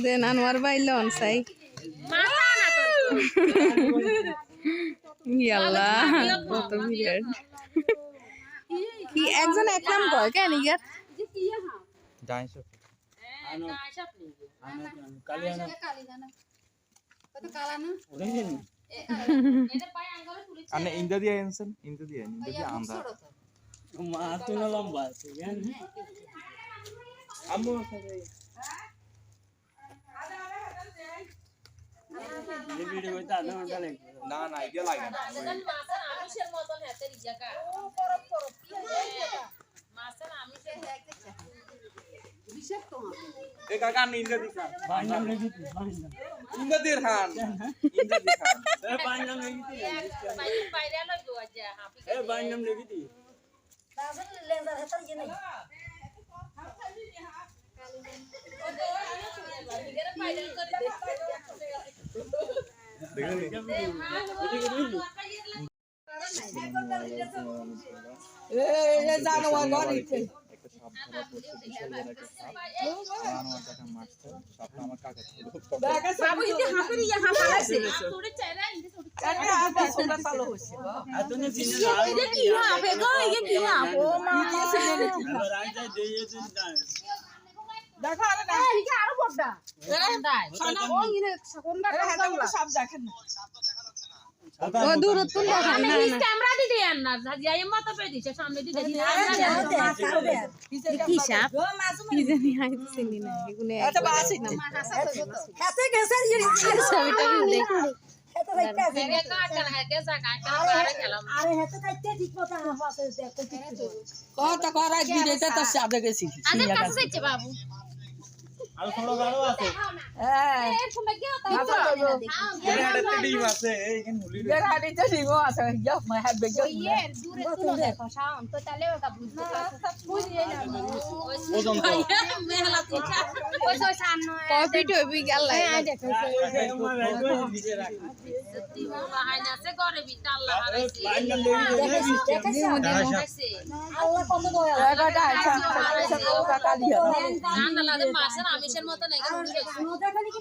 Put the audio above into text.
দেন আনোয়ার ভাই লন চাই ইয়াল্লা কত বিরাট কি একজন এক নাম কয় কেন ইয়ার আনে ইন্দা দিয়ে আনছেন ইন্দা দিয়ে আন্দা মা তো না লম্বা আছে জান আম্মু আছে এই ভিডিও কইতা আধা ঘন্টা লাগবে না না ইয়া লাগে না মাছের আমিষের মতন হাতের জায়গা মাছের আমিষের হিসাব তো এ কাকা ইন্দা দিছা বাংলা লেগিতি ইন্দা দিয়ে খান ইন্দা দিয়ে খান এ বাংলা লেগিতি বাইরে লইবো আজ হাফি এ বাংলা লেগিতি বাবু ইতি হাফিরি ইয়া হাফালাইছে তোরে চাইরা ইতি আতনে দিনে এটা কি হবে গো এটা কি হবে ও মা রাজা দেইয়েছে দাই দেখো আরে না এটা আরো বড়টা দাই সানা ও ইনে কোনটা কোনটা সব দেখেন না ও দূরত্ব দেখান না না ক্যামেরা দি দেন না যাই মত পে দিছে সামনে দি দিন কি সাপ কি জানি আইছিনি না এগুনে আচ্ছা বাসি না হাতে গেছে ছবিটা দেখ আরে কাটা হাতে জায়গা কাটা গেলাম আরে হাতে কাটতে ঠিক মতো আছে কত করাই দিতে তো সাদে গেছি আরে কাছে যাচ্ছে বাবু আর থোড়া গাড়ো আছে এ তুমি কি হতা এটা টিম আছে এইখানে হুলি এর হাড়ি তো দিব আছে ইয়া মাই হ্যাভ বেগ ইয়ে দূরে তুলো দেখো শাওন তো তাহলে ওটা বুঝতে বুঝিয়ে না ওজন তো মেহনত ইচ্ছা ওই তো সামনে কপিট হইবি গেল হ্যাঁ দেখো আমার ব্যাগ দিতে রাখ সত্যি বাবা হাইনা আছে ঘরে ভিতর আল্লাহ হারাইছে বাংলা লেগিতি আল্লাহ কত দয়া এগাটা আইছা কাকা দিয়া না না লাগে মাছের আমিষের মতো নাকি দেখেনি কি